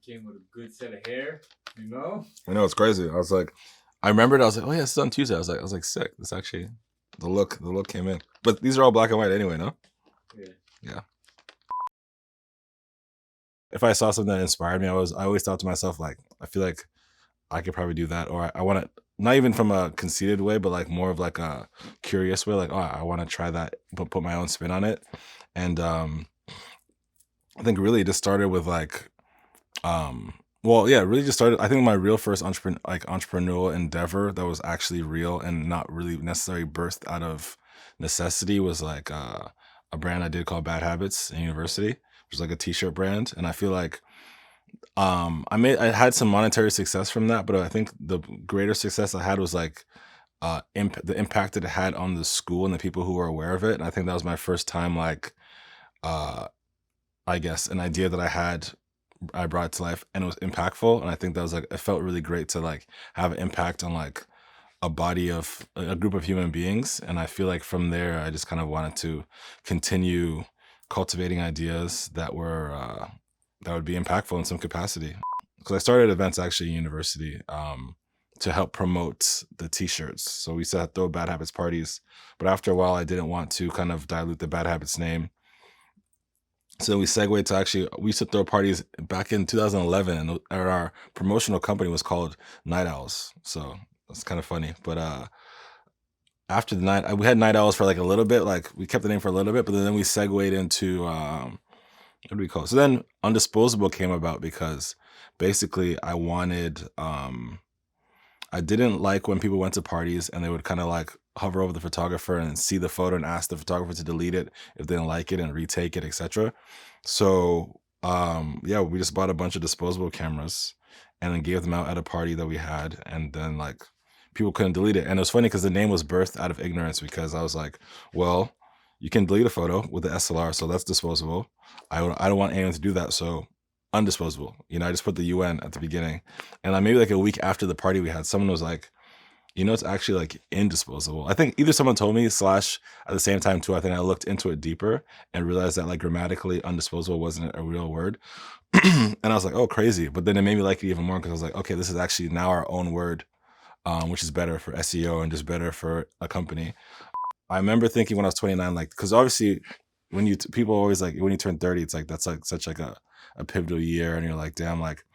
came with a good set of hair, you know? I know, it's crazy. I remembered, I was like, oh yeah, it's on Tuesday. I was like, sick. This actually, the look came in. But these are all black and white anyway, no? Yeah. Yeah. If I saw something that inspired me, I always thought to myself, like, I feel like I could probably do that. Or I want to, not even from a conceited way, but like more of like a curious way, like, oh, I want to try that, but put my own spin on it. And I think really it just started with like, really just started. I think my real first entrepreneurial endeavor that was actually real and not really necessarily birthed out of necessity was like a brand I did called Bad Habits in university, which was like a t-shirt brand. And I feel like I had some monetary success from that, but I think the greater success I had was like the impact that it had on the school and the people who were aware of it. And I think that was my first time, like, I guess an idea that I brought to life and it was impactful. And I think that was like, it felt really great to like have an impact on like a group of human beings. And I feel like from there, I just kind of wanted to continue cultivating ideas that were, that would be impactful in some capacity. Because I started events actually in university to help promote the t-shirts. So we used to throw Bad Habits parties, but after a while, I didn't want to kind of dilute the Bad Habits name. So we segued to we used to throw parties back in 2011, and our promotional company was called Night Owls. So that's kind of funny. But after the night, we had Night Owls for like a little bit, like we kept the name for a little bit, but then we segued into, what do we call it? So then Undisposable came about because basically I wanted, I didn't like when people went to parties and they would kind of like hover over the photographer and see the photo and ask the photographer to delete it if they didn't like it and retake it, etc. So we just bought a bunch of disposable cameras and then gave them out at a party that we had, and then like people couldn't delete it. And it was funny because the name was birthed out of ignorance, because I was like, well, you can delete a photo with the SLR, so that's disposable. I don't want anyone to do that, so undisposable. I just put the UN at the beginning. And maybe like a week after the party we had, someone was like, it's actually like indisposable. I think either someone told me / at the same time too, I think I looked into it deeper and realized that like grammatically undisposable wasn't a real word. And I was like, oh, crazy. But then it made me like it even more because I was like, okay, this is actually now our own word, which is better for SEO and just better for a company. I remember thinking when I was 29, like, because obviously when people always like, when you turn 30, it's like, that's like such like a pivotal year. And you're like, damn, like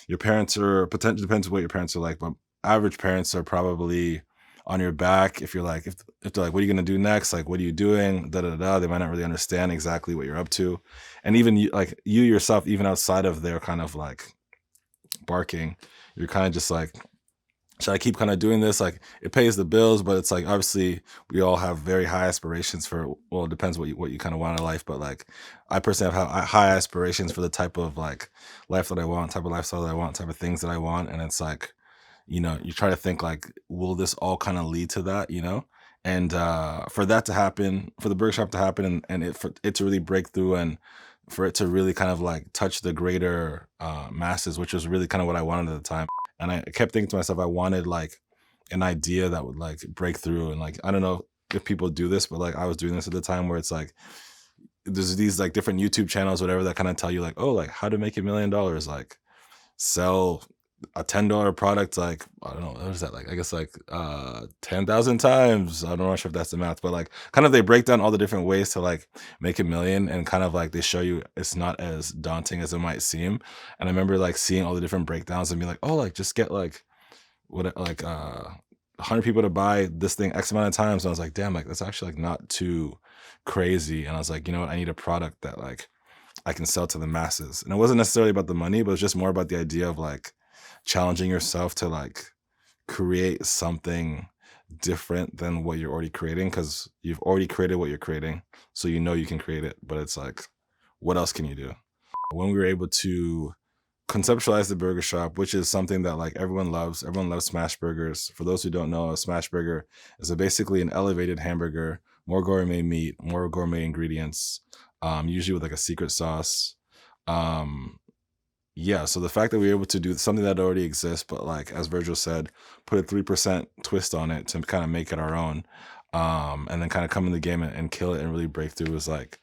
your parents are potentially, depends what your parents are like, but average parents are probably on your back. If you're like, if they're like, what are you going to do next? Like, what are you doing? They might not really understand exactly what you're up to. And even you yourself, even outside of their kind of like barking, you're kind of just like, should I keep kind of doing this? Like, it pays the bills, but it's like, obviously we all have very high aspirations for, well, it depends what you kind of want in life. But like, I personally have high aspirations for the type of like life that I want, type of lifestyle that I want, type of things that I want. And it's like, you try to think like, will this all kind of lead to that, And for that to happen, for the burger shop to happen and for it to really break through and for it to really kind of like touch the greater masses, which was really kind of what I wanted at the time. And I kept thinking to myself, I wanted like an idea that would like break through. And like, I don't know if people do this, but like I was doing this at the time where it's like, there's these like different YouTube channels, whatever, that kind of tell you like, oh, like how to make $1 million, like sell a $10 product, like, I don't know, what is that, like, I guess like 10,000 times. I'm not sure if that's the math, but like kind of they break down all the different ways to like make $1 million, and kind of like they show you it's not as daunting as it might seem. And I remember like seeing all the different breakdowns and being like, oh, like just get like 100 people to buy this thing X amount of times. And I was like, damn, like that's actually like not too crazy. And I was like, you know what, I need a product that like I can sell to the masses. And it wasn't necessarily about the money, but it was just more about the idea of like challenging yourself to like create something different than what you're already creating, because you've already created what you're creating, so you can create it. But it's like, what else can you do? When we were able to conceptualize the burger shop, which is something that like everyone loves smash burgers. For those who don't know, a smash burger is basically an elevated hamburger, more gourmet meat, more gourmet ingredients, usually with like a secret sauce. So the fact that we were able to do something that already exists, but like, as Virgil said, put a 3% twist on it to kind of make it our own, and then kind of come in the game and kill it and really break through, was like,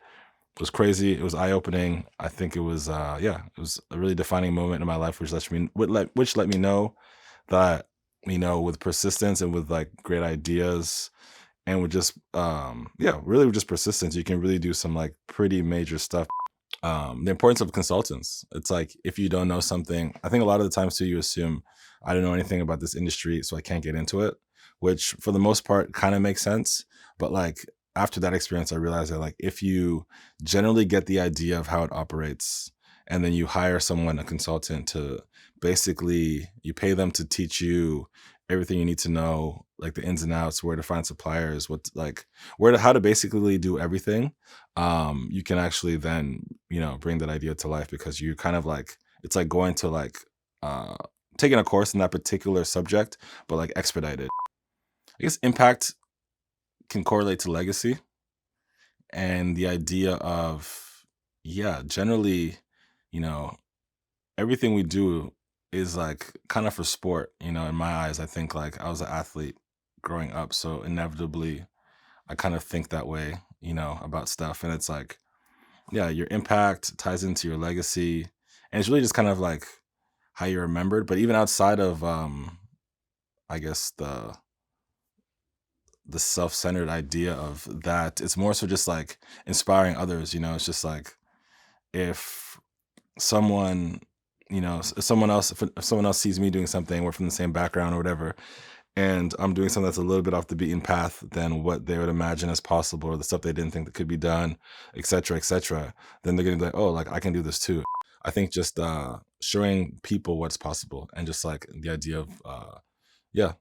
was crazy. It was eye opening. I think it was it was a really defining moment in my life, which let me know that, with persistence and with like great ideas and with just really with just persistence, you can really do some like pretty major stuff. The importance of consultants. It's like, if you don't know something, I think a lot of the times too, you assume I don't know anything about this industry, so I can't get into it, which for the most part kind of makes sense. But like, after that experience, I realized that like, if you generally get the idea of how it operates, and then you hire someone, a consultant, to basically, you pay them to teach you everything you need to know, like the ins and outs, where to find suppliers, how to basically do everything. You can actually then, bring that idea to life, because you kind of like, it's like going to like uh taking a course in that particular subject, but like expedited. I guess impact can correlate to legacy, and the idea of, yeah, generally, you know everything we do is like kind of for sport. In my eyes, I think like I was an athlete growing up, so inevitably I kind of think that way, about stuff. And it's like, yeah, your impact ties into your legacy, and it's really just kind of like how you're remembered. But even outside of I guess the self-centered idea of that, it's more so just like inspiring others. It's just like, if someone if someone else sees me doing something, we're from the same background or whatever, and I'm doing something that's a little bit off the beaten path than what they would imagine as possible, or the stuff they didn't think that could be done, etc., then they're gonna be like, oh, like I can do this too. I think just showing people what's possible, and just like the idea of yeah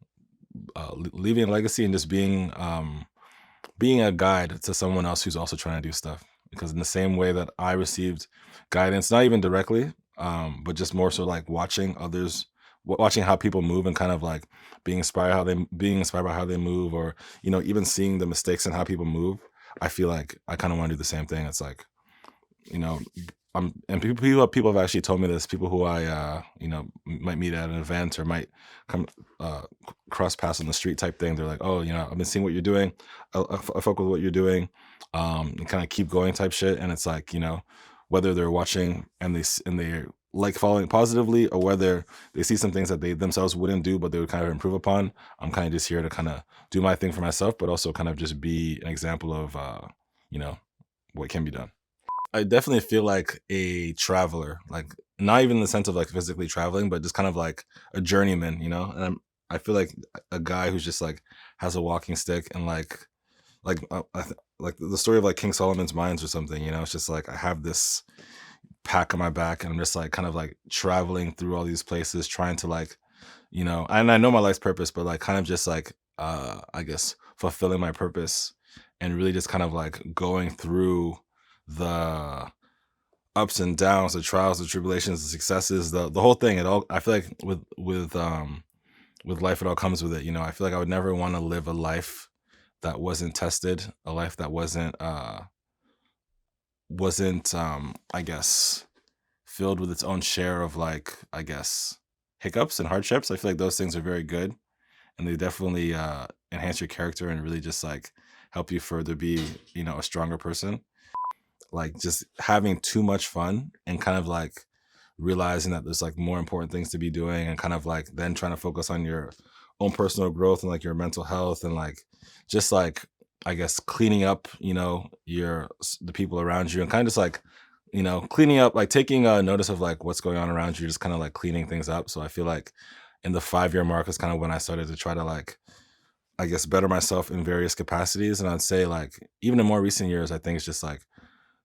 leaving a legacy, and just being a guide to someone else who's also trying to do stuff. Because in the same way that I received guidance, not even directly, but just more so like watching others, watching how people move, and kind of like being inspired by how they move, or even seeing the mistakes in how people move. I feel like I kind of want to do the same thing. It's like, you know and people have actually told me this, people who I might meet at an event, or might come cross paths on the street type thing. They're like, oh, I've been seeing what you're doing. I fuck with what you're doing, and kind of keep going type shit. And it's like, whether they're watching and they like following positively, or whether they see some things that they themselves wouldn't do but they would kind of improve upon, I'm kind of just here to kind of do my thing for myself, but also kind of just be an example of what can be done. I definitely feel like a traveler, like not even in the sense of like physically traveling, but just kind of like a journeyman, And I feel like a guy who's just like has a walking stick, and like the story of like King Solomon's Mines or something. It's just like I have this pack on my back, and I'm just like kind of like traveling through all these places, trying to like, and I know my life's purpose, but like kind of just like I guess fulfilling my purpose, and really just kind of like going through the ups and downs, the trials, the tribulations, the successes, the whole thing. It all, I feel like with life, it all comes with it. I feel like I would never want to live a life that wasn't tested, a life that wasn't I guess filled with its own share of like, I guess, hiccups and hardships. I feel like those things are very good, and they definitely enhance your character, and really just like help you further be, a stronger person. Like just having too much fun, and kind of like realizing that there's like more important things to be doing, and kind of like then trying to focus on your own personal growth, and like your mental health, and like just like, I guess, cleaning up, the people around you, and kind of just like, cleaning up, like taking notice of like what's going on around you, just kind of like cleaning things up. So I feel like in the 5-year mark is kind of when I started to try to like, I guess, better myself in various capacities. And I'd say like even in more recent years, I think it's just like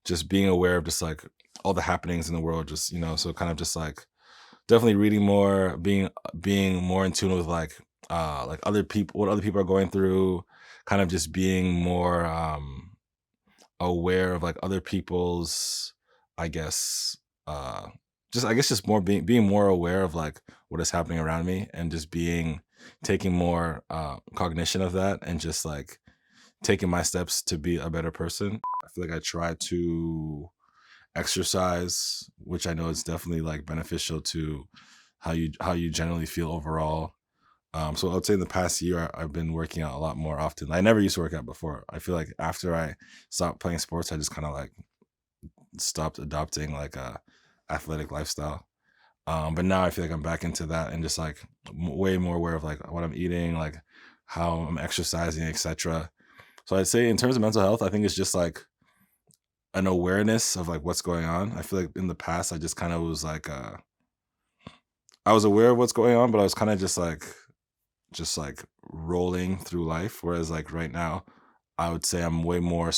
just being aware of just like all the happenings in the world, just so kind of just like definitely reading more, being more in tune with like other people, what other people are going through, kind of just being more aware of like other people's, I guess, just more being more aware of like what is happening around me, and just taking more cognition of that, and just like taking my steps to be a better person. I feel like I try to exercise, which I know is definitely like beneficial to how you generally feel overall. So I would say in the past year, I've been working out a lot more often. I never used to work out before. I feel like after I stopped playing sports, I just kind of like stopped adopting like a athletic lifestyle. But now I feel like I'm back into that and just like way more aware of like what I'm eating, like how I'm exercising, etc. So I'd say in terms of mental health, I think it's just like an awareness of like what's going on. I feel like in the past I just kind of was like I was aware of what's going on, but I was kind of just like rolling through life. Whereas like right now, I would say I'm way more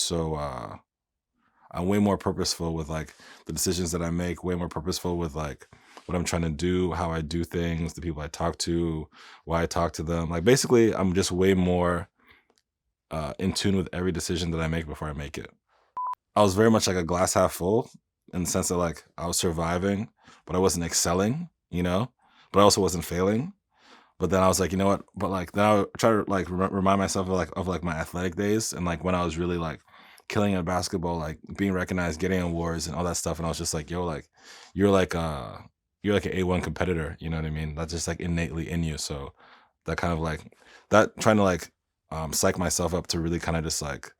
purposeful with like the decisions that I make, way more purposeful with like what I'm trying to do, how I do things, the people I talk to, why I talk to them. Like basically I'm just way more in tune with every decision that I make before I make it. I was very much like a glass half full in the sense that like I was surviving, but I wasn't excelling, but I also wasn't failing. But then I was like, you know what? But like then I would try to like remind myself of like my athletic days and like when I was really like killing at basketball, like being recognized, getting awards and all that stuff. And I was just like, yo, like you're like uh you're like an A1 competitor, you know what I mean? That's just like innately in you. So that kind of like that trying to like psych myself up to really kind of just like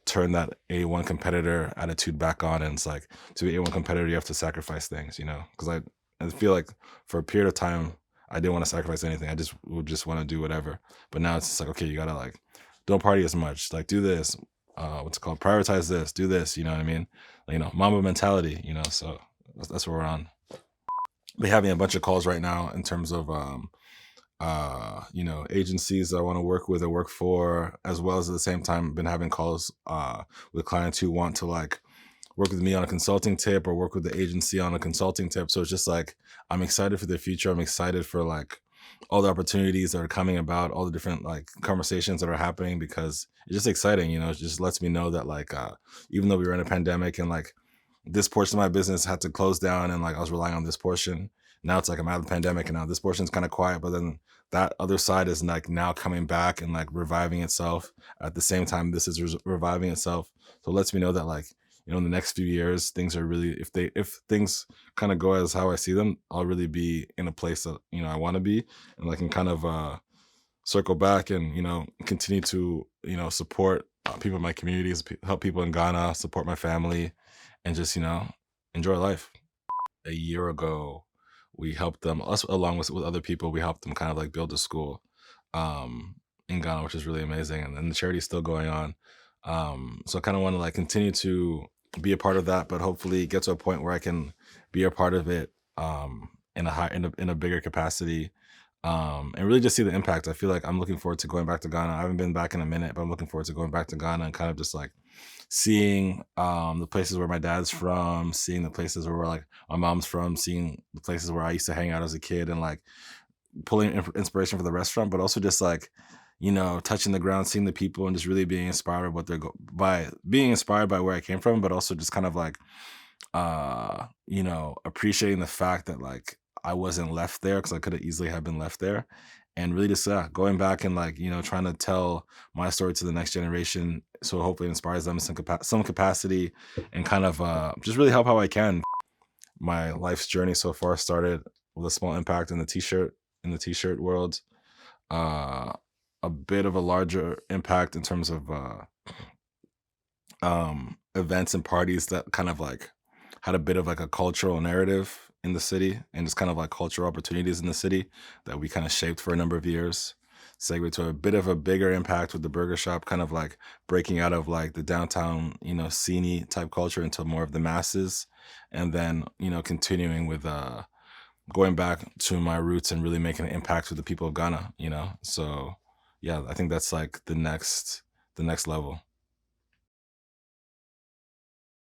turn that A1 competitor attitude back on. And it's like to be A1 competitor, you have to sacrifice things, because I feel like for a period of time I didn't want to sacrifice anything. I just would just want to do whatever. But now it's just like, okay, you gotta like don't party as much. Like do this. What's it called? Prioritize this. Do this. You know what I mean? Like, Mamba mentality. So that's what we're on. Be having a bunch of calls right now in terms of agencies that I want to work with or work for, as well as at the same time been having calls with clients who want to like work with me on a consulting tip or work with the agency on a consulting tip. So it's just like I'm excited for the future. I'm excited for like all the opportunities that are coming about, all the different like conversations that are happening, because it's just exciting. It just lets me know that like even though we were in a pandemic and like this portion of my business had to close down and like I was relying on this portion, now it's like I'm out of the pandemic and now this portion's kind of quiet, but then that other side is like now coming back and like reviving itself at the same time this is reviving itself. So it lets me know that like in the next few years things are really, if things kind of go as how I see them, I'll really be in a place that I want to be, and I can kind of circle back and continue to support people in my communities, help people in Ghana, support my family, and just enjoy life. A year ago we helped them, us along with other people, we helped them kind of like build a school in Ghana, which is really amazing, and the charity's still going on. So I kind of want to like continue to be a part of that, but hopefully get to a point where I can be a part of it in a bigger capacity, and really just see the impact. I feel like I'm looking forward to going back to Ghana. I haven't been back in a minute, but I'm looking forward to going back to Ghana and kind of just like seeing the places where my dad's from, seeing the places where like my mom's from, seeing the places where I used to hang out as a kid, and like pulling inspiration for the restaurant, but also just like touching the ground, seeing the people, and just really being inspired by what by being inspired by where I came from, but also just kind of like appreciating the fact that like I wasn't left there, because I could have easily have been left there, and really just going back and like trying to tell my story to the next generation, so hopefully it inspires them in some capacity, and kind of just really help how I can. My life's journey so far started with a small impact in the t-shirt world, a bit of a larger impact in terms of events and parties that kind of like had a bit of like a cultural narrative in the city, and just kind of like cultural opportunities in the city that we kind of shaped for a number of years. Segue to a bit of a bigger impact with the burger shop, kind of like breaking out of like the downtown, scene type culture into more of the masses, and then continuing with going back to my roots and really making an impact with the people of Ghana. So yeah, I think that's like the next level.